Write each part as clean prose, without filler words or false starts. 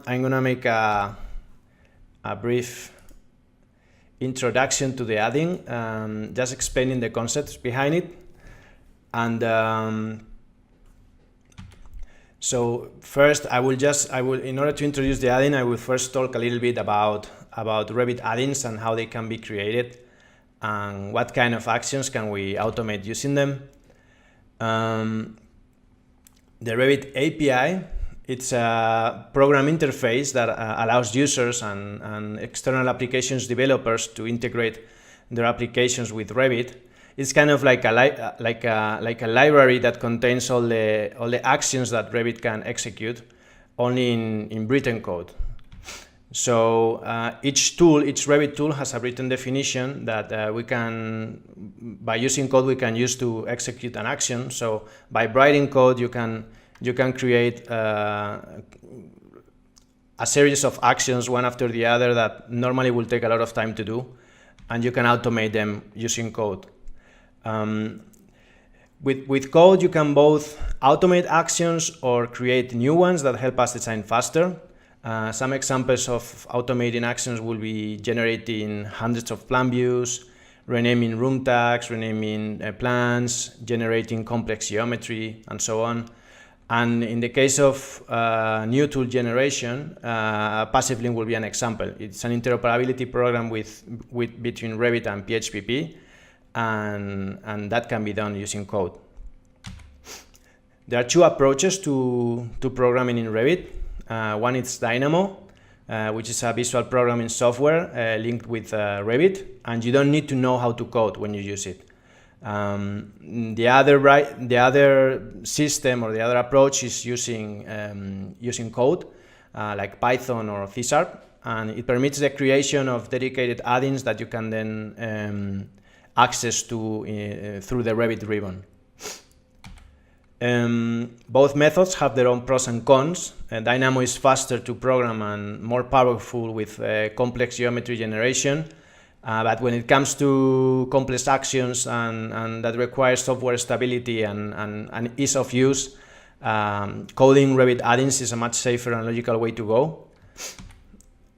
I'm gonna make a brief introduction to the add-in, just explaining the concepts behind it. And so first, I will, in order to introduce the add-in, I will first talk a little bit about Revit add-ins and how they can be created and what kind of actions can we automate using them. The Revit API, it's a program interface that allows users and external applications developers to integrate their applications with Revit. It's kind of like a library that contains all the actions that Revit can execute, only in written code. So each Revit tool has a written definition that we can, by using code, we can use to execute an action. So by writing code, you can create a series of actions, one after the other, that normally will take a lot of time to do, and you can automate them using code. With code, you can both automate actions or create new ones that help us design faster. Some examples of automating actions will be generating hundreds of plan views, renaming room tags, renaming plans, generating complex geometry, and so on. And in the case of new tool generation, PassivLink will be an example. It's an interoperability program between Revit and PHPP, and that can be done using code. There are two approaches to programming in Revit. One is Dynamo, which is a visual programming software linked with Revit, and you don't need to know how to code when you use it. The other system or the other approach is using code, like Python or C#, and it permits the creation of dedicated add-ins that you can then access to through the Revit ribbon. Both methods have their own pros and cons. Dynamo is faster to program and more powerful with complex geometry generation. But when it comes to complex actions and that requires software stability and ease of use, coding Revit add-ins is a much safer and logical way to go.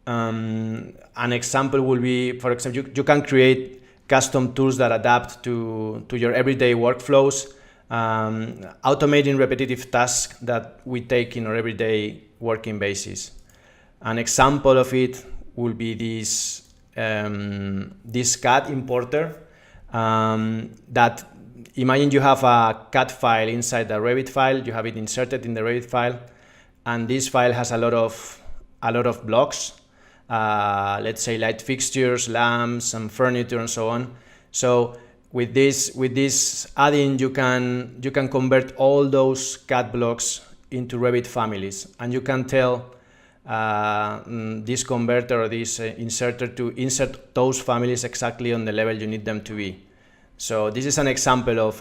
An example will be, for example, you can create custom tools that adapt to your everyday workflows, automating repetitive tasks that we take in our everyday working basis. An example of it will be this CAD importer, that imagine you have a CAD file inside the Revit file, you have it inserted in the Revit file, and this file has a lot of blocks, let's say light fixtures, lamps, and furniture, and so on. So with this add-in, you can convert all those CAD blocks into Revit families, and you can tell this converter or this inserter to insert those families exactly on the level you need them to be. So this is an example of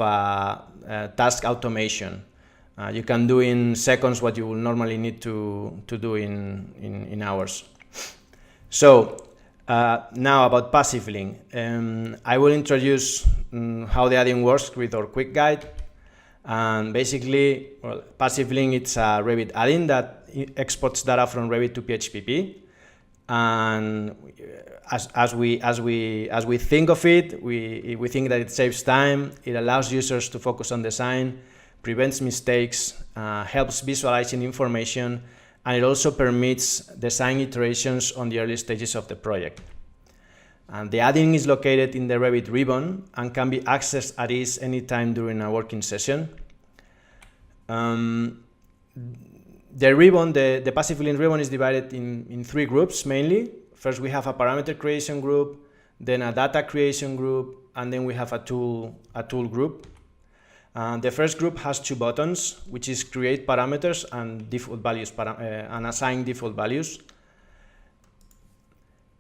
task automation. You can do in seconds what you will normally need to do in hours. So now about PassivLink. I will introduce how the add-in works with our quick guide. And basically, well, PassivLink, it's a Revit add-in that exports data from Revit to PHPP. And as we think of it, we think that it saves time, it allows users to focus on design, prevents mistakes, helps visualizing information, and it also permits design iterations on the early stages of the project. And the add-in is located in the Revit ribbon and can be accessed at ease anytime during a working session. The ribbon, the PassivLink ribbon, is divided in three groups mainly. First, we have a parameter creation group, then a data creation group, and then we have a tool group. The first group has two buttons, which is create parameters and default values, and assign default values.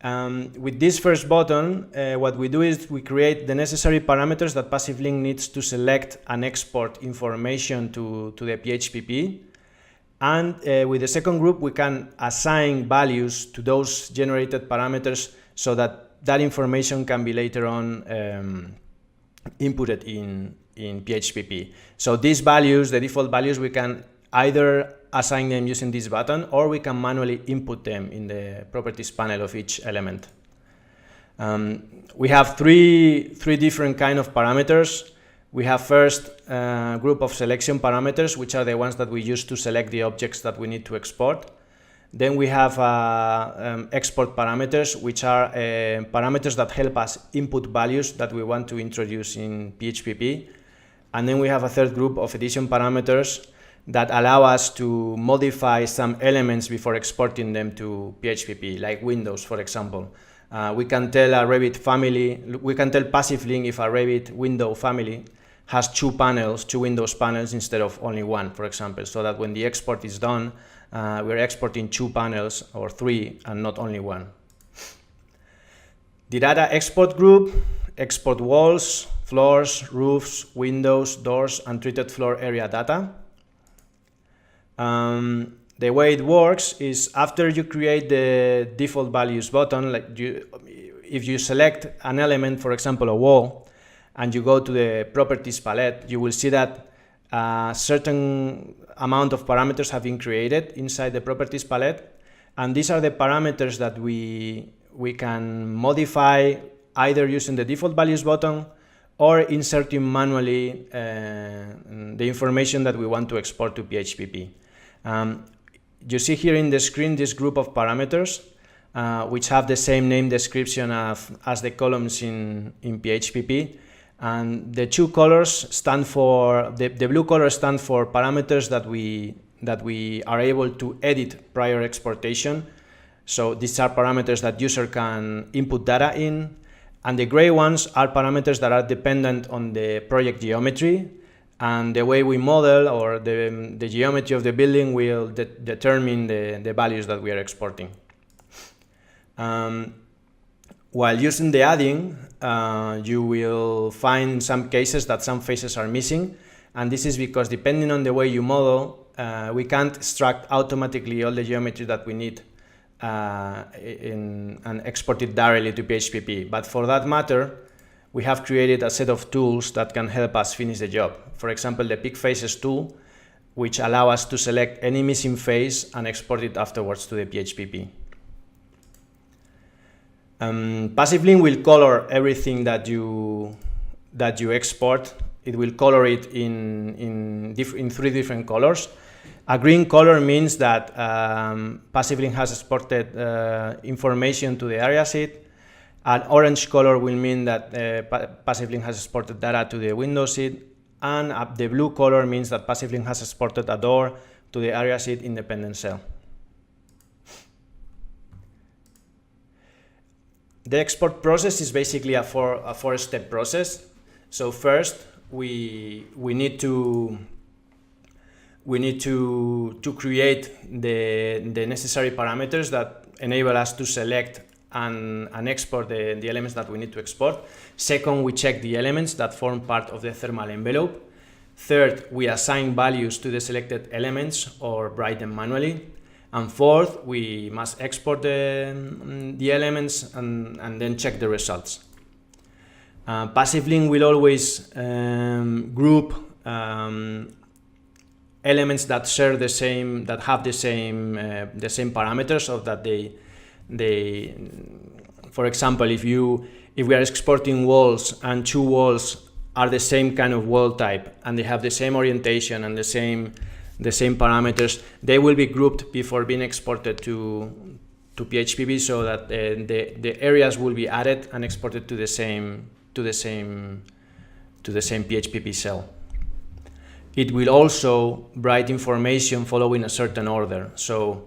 With this first button, what we do is we create the necessary parameters that PassivLink needs to select and export information to the PHPP. And with the second group, we can assign values to those generated parameters so that information can be later on inputted in PHPP. So these values, the default values, we can either assign them using this button, or we can manually input them in the properties panel of each element. We have three different kind of parameters. We have first a group of selection parameters, which are the ones that we use to select the objects that we need to export. Then we have export parameters, which are parameters that help us input values that we want to introduce in PHPP. And then we have a third group of edition parameters that allow us to modify some elements before exporting them to PHPP, like windows, for example. We can tell a Revit family, we can tell PassivLink if a Revit window family has two Windows panels instead of only one, for example, so that when the export is done, we're exporting 2 panels or 3 and not only one. The data export group export walls, floors, roofs, windows, doors, and treated floor area data. The way it works is after you create the default values button, like if you select an element, for example, a wall, and you go to the properties palette, you will see that a certain amount of parameters have been created inside the properties palette. And these are the parameters that we can modify either using the default values button or inserting manually the information that we want to export to PHPP. You see here in the screen this group of parameters which have the same name description as the columns in PHPP. And the two colors stand for, the blue color stands for parameters that we are able to edit prior exportation. So these are parameters that user can input data in. And the gray ones are parameters that are dependent on the project geometry. And the way we model or the geometry of the building will determine the values that we are exporting. While using the adding, you will find in some cases that some faces are missing, and this is because depending on the way you model, we can't extract automatically all the geometry that we need and export it directly to PHPP. But for that matter, we have created a set of tools that can help us finish the job. For example, the Pick Faces tool, which allow us to select any missing face and export it afterwards to the PHPP. PassivLink will color everything that you export. It will color it in 3 different colors. A green color means that PassivLink has exported information to the area sheet. An orange color will mean that PassivLink has exported data to the window sheet. And the blue color means that PassivLink has exported a door to the area sheet independent cell. The export process is basically a four-step process. So first, we need to create the necessary parameters that enable us to select and export the elements that we need to export. Second, we check the elements that form part of the thermal envelope. Third, we assign values to the selected elements or write them manually. And fourth, we must export the elements and then check the results. PassivLink will always group elements that share the same, that have the same parameters, so that they, for example, if we are exporting walls and 2 walls are the same kind of wall type and they have the same orientation and the same parameters, they will be grouped before being exported to PHPP, so that the areas will be added and exported to the same PHPP cell. It will also write information following a certain order. So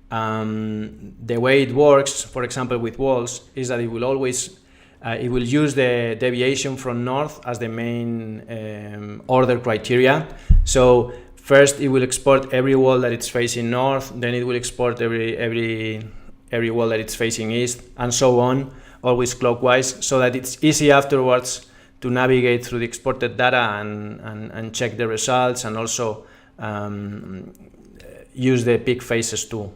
the way it works, for example, with walls, is that it will always it will use the deviation from north as the main order criteria. So first, it will export every wall that it's facing north, then it will export every wall that it's facing east, and so on, always clockwise, so that it's easy afterwards to navigate through the exported data and check the results, and also use the Pick Faces tool.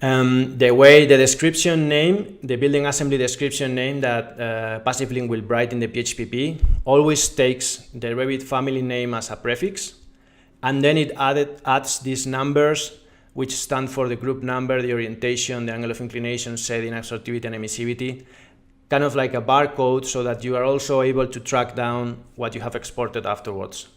The description name, the building assembly description name that PassivLink will write in the PHPP always takes the Revit family name as a prefix, And then it adds these numbers, which stand for the group number, the orientation, the angle of inclination, shading, absorptivity, and emissivity, kind of like a barcode, so that you are also able to track down what you have exported afterwards.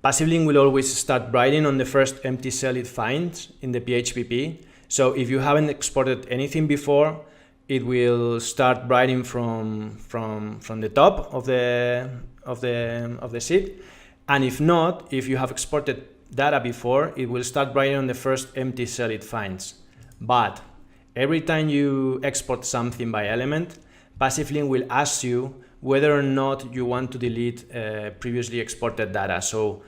PassivLink will always start writing on the first empty cell it finds in the PHPP. So if you haven't exported anything before, it will start writing from the top of the sheet. And if not, if you have exported data before, it will start writing on the first empty cell it finds. But every time you export something by element, PassivLink will ask you whether or not you want to delete previously exported data. So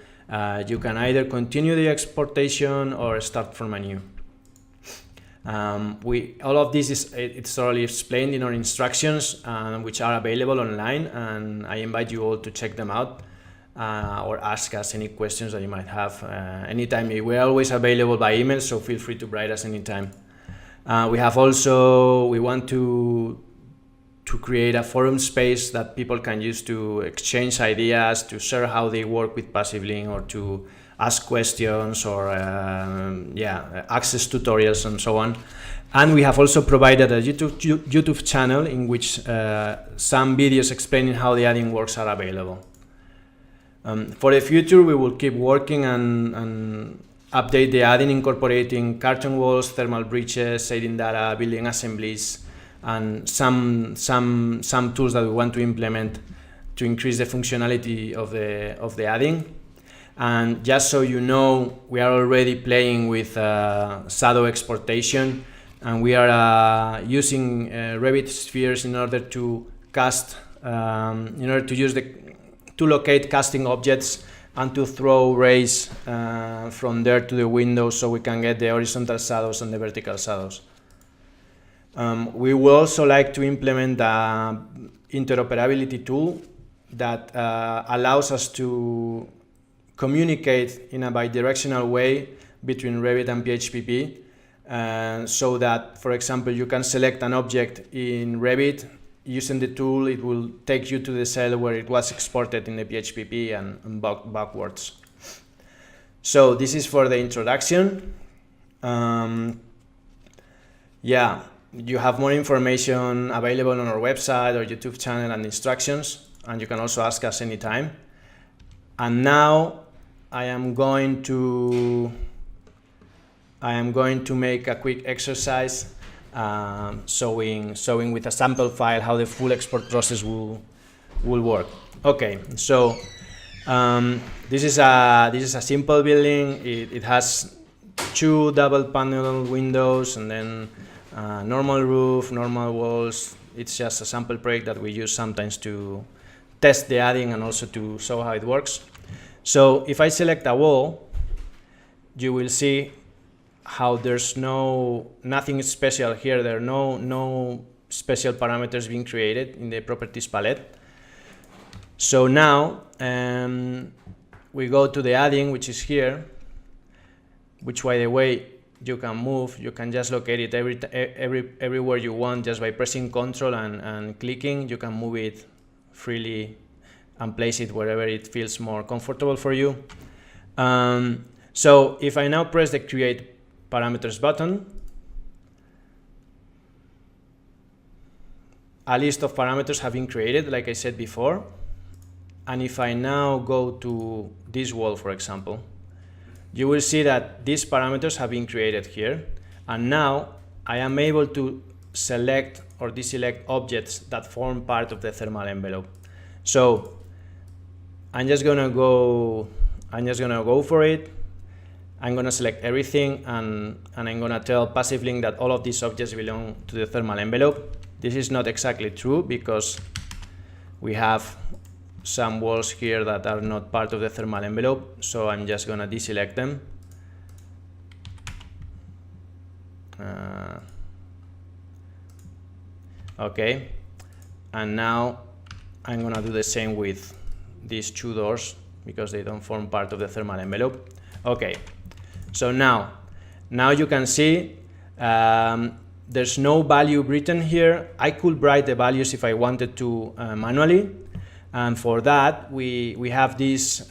you can either continue the exportation or start from a new. All of this it's thoroughly explained in our instructions, which are available online, and I invite you all to check them out or ask us any questions that you might have anytime. We're always available by email, so feel free to write us anytime. We want to create a forum space that people can use to exchange ideas, to share how they work with PassivLink, or to ask questions, or access tutorials and so on. And we have also provided a YouTube channel in which some videos explaining how the adding works are available. For the future, we will keep working and update the adding, incorporating curtain walls, thermal breaches, shading data, building assemblies, and some tools that we want to implement to increase the functionality of the adding. And just so you know, we are already playing with shadow exportation, and we are using Revit spheres in order to cast, to locate casting objects and to throw rays from there to the window, so we can get the horizontal shadows and the vertical shadows. We would also like to implement an interoperability tool that allows us to communicate in a bidirectional way between Revit and PHPP, so that, for example, you can select an object in Revit. Using the tool, it will take you to the cell where it was exported in the PHPP and backwards. So this is for the introduction. You have more information available on our website or YouTube channel and instructions, and you can also ask us anytime. And now I am going to make a quick exercise showing with a sample file how the full export process will work. Okay, so this is a simple building. It has 2 double panel windows and then normal roof, normal walls. It's just a sample project that we use sometimes to test the adding and also to show how it works. So if I select a wall, you will see how there's nothing special here. There are no special parameters being created in the properties palette. So now we go to the adding, which is here, which, by the way, you can move. You can just locate it everywhere you want just by pressing Ctrl and clicking. You can move it freely and place it wherever it feels more comfortable for you. So if I now press the Create Parameters button, a list of parameters have been created, like I said before. And if I now go to this wall, for example, you will see that these parameters have been created here. And now I am able to select or deselect objects that form part of the thermal envelope. So I'm just gonna go for it. I'm gonna select everything, and I'm gonna tell PassivLink that all of these objects belong to the thermal envelope. This is not exactly true because we have some walls here that are not part of the thermal envelope, so I'm just gonna deselect them. Okay, and now I'm gonna do the same with these 2 doors because they don't form part of the thermal envelope. Okay, so now you can see there's no value written here. I could write the values if I wanted to manually. And for that, we have this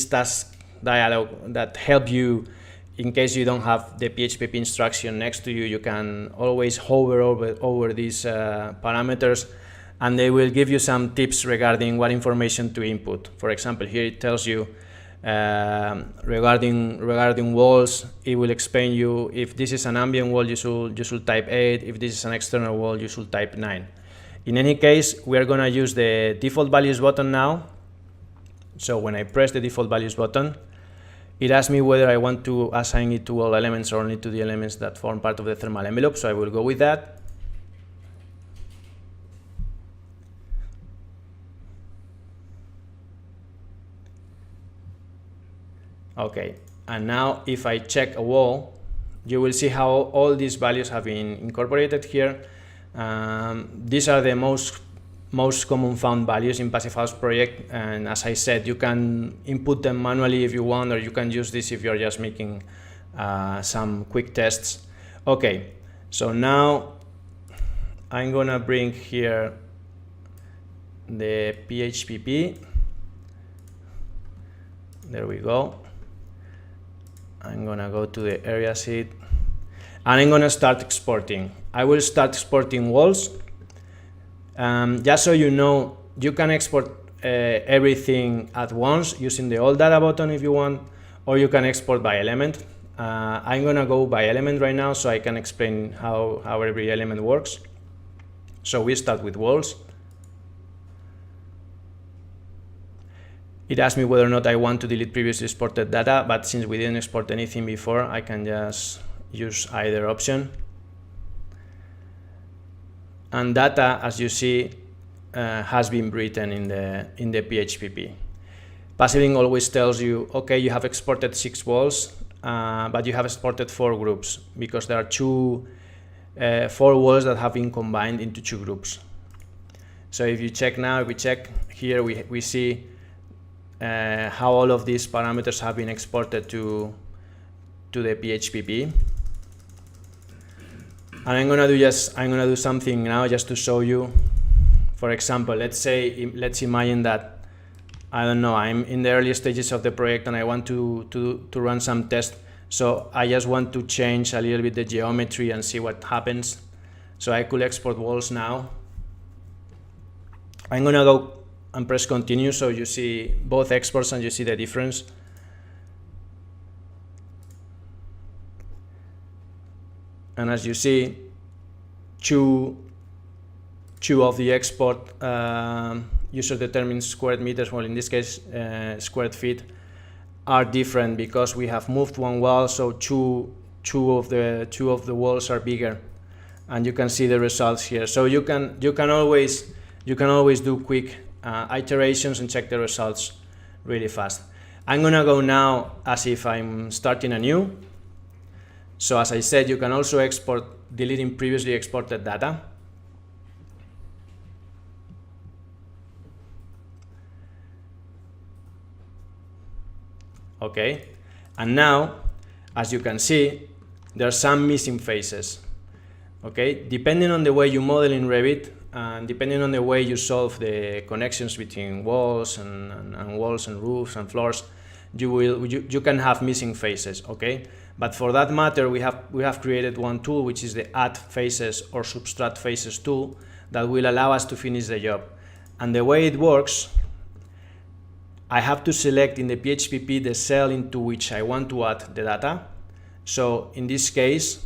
task dialog that help you. In case you don't have the PHPP instruction next to you, you can always hover over these parameters, and they will give you some tips regarding what information to input. For example, here it tells you regarding walls. It will explain you if this is an ambient wall, you should type 8. If this is an external wall, you should type 9. In any case, we are going to use the default values button now. So when I press the default values button, it asks me whether I want to assign it to all elements or only to the elements that form part of the thermal envelope. So I will go with that. Okay, and now if I check a wall, you will see how all these values have been incorporated here. These are the most common found values in Passive House project, and as I said, you can input them manually if you want, or you can use this if you're just making some quick tests. Okay, so now I'm gonna bring here the PHPP. There we go. I'm gonna go to the area sheet, and I'm gonna start exporting. I will start exporting walls. Just so you know, you can export everything at once using the all data button if you want, or you can export by element. I'm gonna go by element right now so I can explain how every element works. So we start with walls. It asks me whether or not I want to delete previously exported data, but since we didn't export anything before, I can just use either option. And data, as you see, has been written in the PHPP. PassivLink always tells you, okay, you have exported 6 walls, but you have exported 4 groups because there are 4 walls that have been combined into 2 groups. So if you check now, if we check here, we see how all of these parameters have been exported to the PHPP. And I'm gonna do something now just to show you. For example, let's imagine that, I don't know, I'm in the early stages of the project and I want to run some tests. So I just want to change a little bit the geometry and see what happens. So I could export walls now. I'm gonna go and press continue so you see both exports and you see the difference. And as you see, two of the export user-determined square meters, well in this case square feet, are different because we have moved one wall, so two of the walls are bigger, and you can see the results here. So you can always do quick iterations and check the results really fast. I'm gonna go now as if I'm starting anew. So as I said, you can also export deleting previously exported data. Okay, and now, as you can see, there are some missing faces. Okay, depending on the way you model in Revit, and depending on the way you solve the connections between walls and walls and roofs and floors, you can have missing faces. Okay, but for that matter, we have created one tool, which is the Add Faces or Substrat Faces tool, that will allow us to finish the job. And the way it works, I have to select in the PHPP the cell into which I want to add the data. So in this case,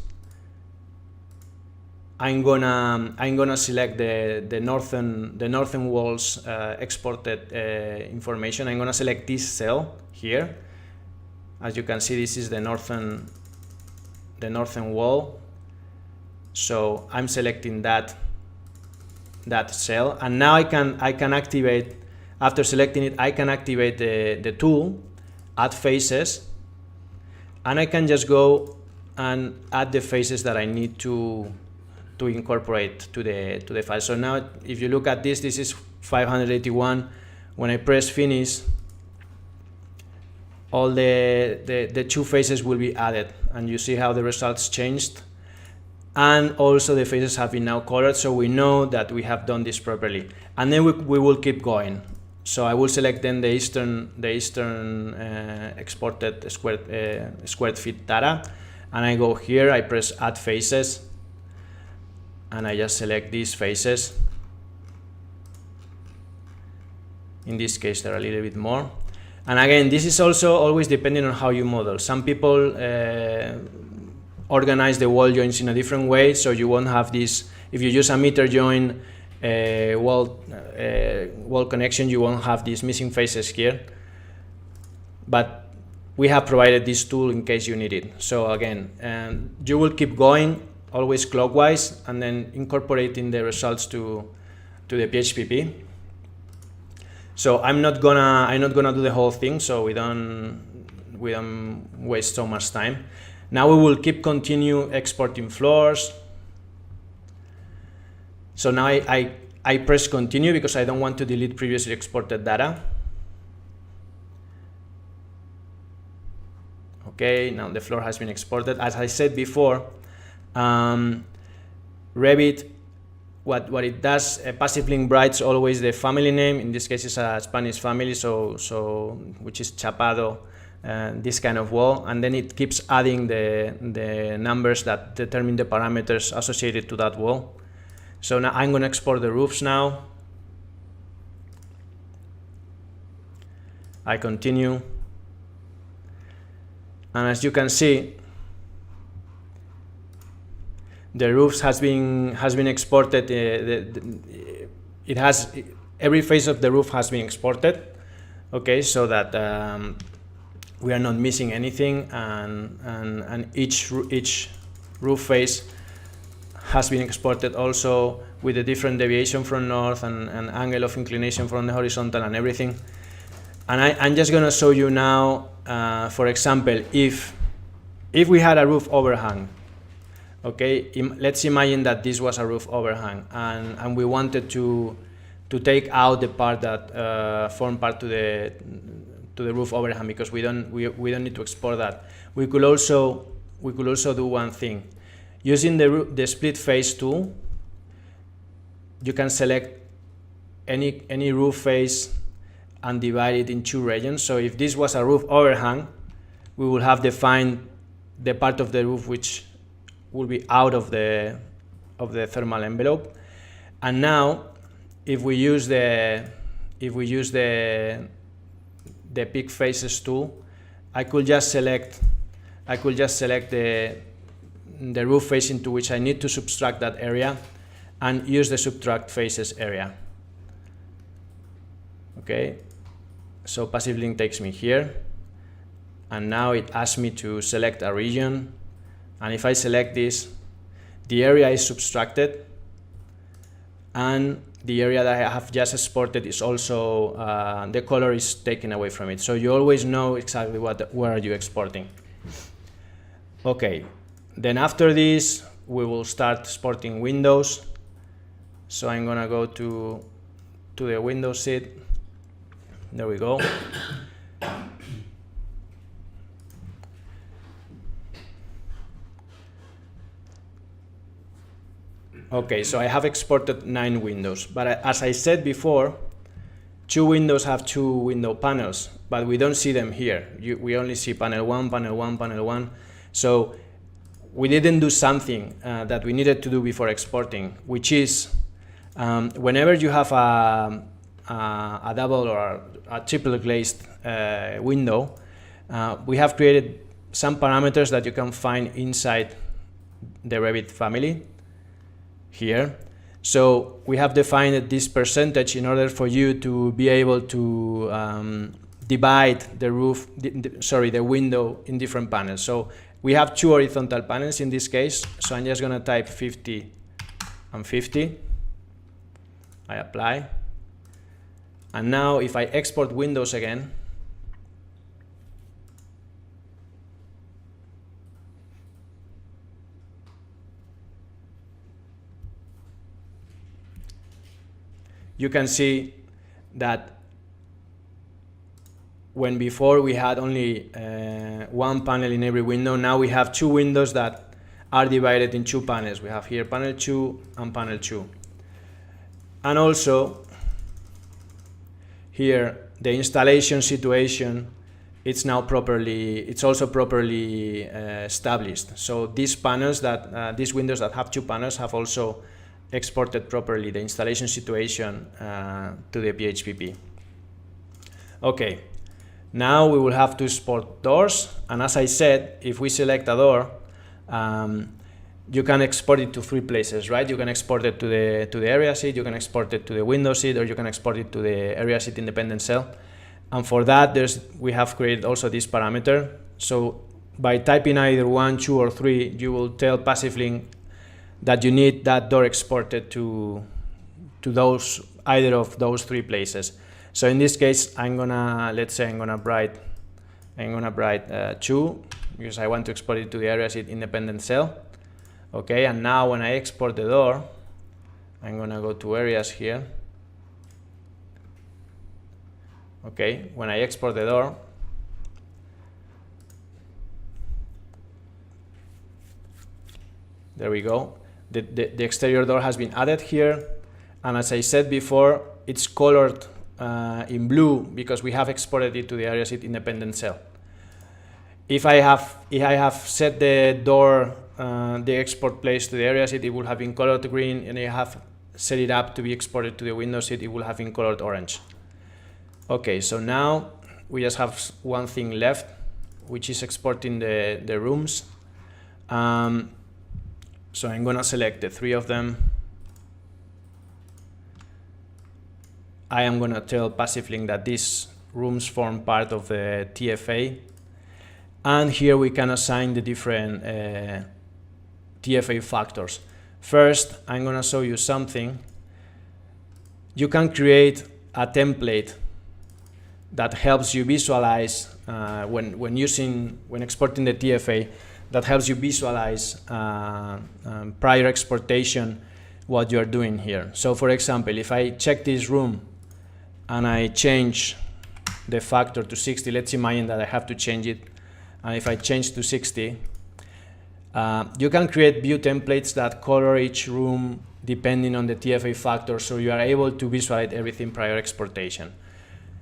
I'm gonna select the northern walls exported information. I'm gonna select this cell here. As you can see, this is the northern wall. So I'm selecting that cell, and now I can activate. After selecting it, I can activate the tool, Add Faces, and I can just go and add the faces that I need to incorporate to the file. So now, if you look at this is 581. When I press finish, all the 2 faces will be added, and you see how the results changed. and also the faces have been now colored, so we know that we have done this properly. And then we will keep going. So I will select then the eastern exported square feet data, and I go here, I press add faces, and I just select these faces. In this case, they're a little bit more. And again, this is also always depending on how you model. Some people organize the wall joints in a different way, so you won't have this. If you use a meter join wall connection, you won't have these missing faces here. But we have provided this tool in case you need it. So again, you will keep going always clockwise and then incorporating the results to the PHPP. So I'm not gonna do the whole thing, so we don't waste so much time. Now we will continue exporting floors. So now I press continue because I don't want to delete previously exported data. Okay, now the floor has been exported. As I said before, Revit, what it does, PassivLink writes always the family name. In this case, it's a Spanish family, so which is Chapado, this kind of wall, and then it keeps adding the numbers that determine the parameters associated to that wall. So now I'm going to export the roofs now. I continue, and as you can see, the roofs has been exported. Every face of the roof has been exported. Okay, so that we are not missing anything, and each roof face has been exported also with a different deviation from north and angle of inclination from the horizontal and everything. And I'm just going to show you now, for example, if we had a roof overhang. Okay, let's imagine that this was a roof overhang, and we wanted to take out the part that form part to the roof overhang, because we don't need to export that. We could also do one thing. Using the split face tool, you can select any roof face and divide it in two regions. So if this was a roof overhang, we will have defined the part of the roof which will be out of the thermal envelope. And now, if we use the pick faces tool, I could just select the roof face into which I need to subtract that area, and use the subtract faces area. Okay, so PassivLink takes me here, and now it asks me to select a region. And if I select this, the area is subtracted, and the area that I have just exported is also, the color is taken away from it. So you always know exactly where are you exporting. Okay, then after this, we will start exporting windows. So I'm gonna go to the Windows sheet. There we go. Okay, so I have exported 9 windows, but as I said before, 2 windows have 2 window panels, but we don't see them here. We only see panel 1, panel 1, panel 1. So we didn't do something that we needed to do before exporting, which is whenever you have a double or a triple glazed window, we have created some parameters that you can find inside the Revit family here. So we have defined this percentage in order for you to be able to divide the window in different panels. So we have 2 horizontal panels in this case, so I'm just going to type 50 and 50. I apply. And now if I export windows again, you can see that when before we had only 1 panel in every window, now we have 2 windows that are divided in two panels. We have here panel 2 and panel 2. And also here the installation situation, it's also properly established. So these panels these windows that have two panels have also exported properly the installation situation to the PHPP. Okay, now we will have to export doors, and as I said, if we select a door, you can export it to three places, right? You can export it to the area sheet, you can export it to the window sheet, or you can export it to the area sheet independent cell. And for that, we have created also this parameter. So by typing either 1, 2, or 3, you will tell PassivLink that you need that door exported to either of those three places. So in this case, let's say I'm gonna write 2, because I want to export it to the area sheet independent cell. Okay, and now when I export the door, I'm gonna go to areas here. Okay, when I export the door, there we go. The exterior door has been added here, and as I said before, it's colored in blue because we have exported it to the area sheet independent cell. If I have set the door, the export place to the area sheet, it will have been colored green, and I have set it up to be exported to the window sheet, it will have been colored orange. Okay, so now we just have one thing left, which is exporting the rooms. So I'm gonna select the three of them. I am gonna tell PassivLink that these rooms form part of the TFA. And here we can assign the different TFA factors. First, I'm gonna show you something. You can create a template that helps you visualize when exporting the TFA, that helps you visualize prior exportation, what you're doing here. So for example, if I check this room and I change the factor to 60, let's imagine that I have to change it. And if I change to 60, you can create view templates that color each room depending on the TFA factor, so you are able to visualize everything prior exportation.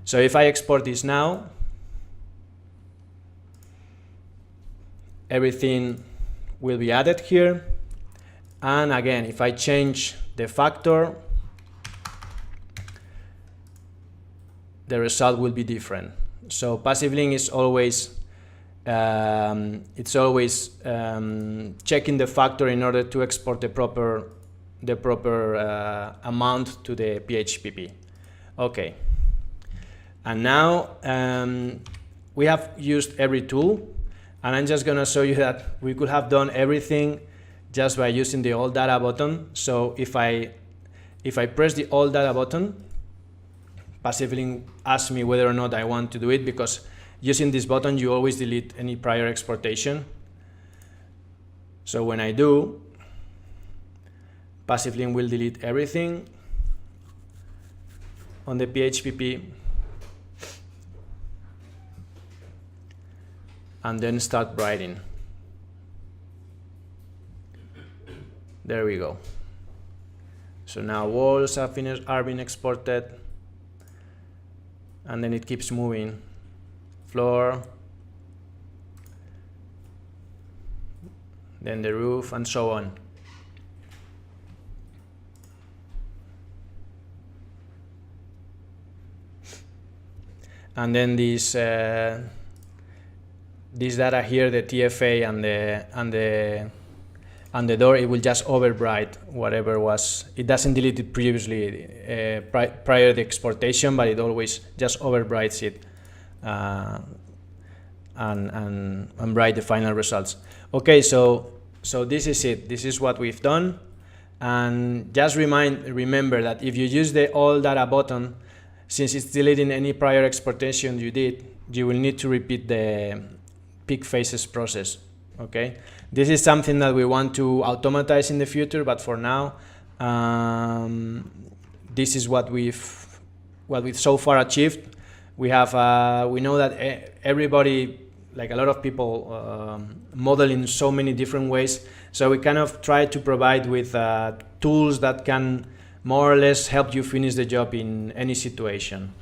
So if I export this now, everything will be added here. And again, if I change the factor, the result will be different. So PassivLink is always checking the factor in order to export the proper amount to the PHPP. Okay. And now we have used every tool, and I'm just gonna show you that we could have done everything just by using the all data button. So if I press the all data button, PassivLink asks me whether or not I want to do it, because using this button you always delete any prior exportation. So when I do, PassivLink will delete everything on the PHPP and then start writing. There we go. So now walls are being exported, and then it keeps moving. Floor, then the roof, and so on. And then this data here, the TFA and the door, it will just overwrite whatever was. It doesn't delete it previously prior to the exportation, but it always just overwrites it and write the final results. Okay, so this is it. This is what we've done. And just remember that if you use the all data button, since it's deleting any prior exportation you did, you will need to repeat the pick faces process. Okay, this is something that we want to automatize in the future, but for now, this is what we've so far achieved. We know that everybody like a lot of people model in so many different ways. So we kind of try to provide with tools that can more or less help you finish the job in any situation.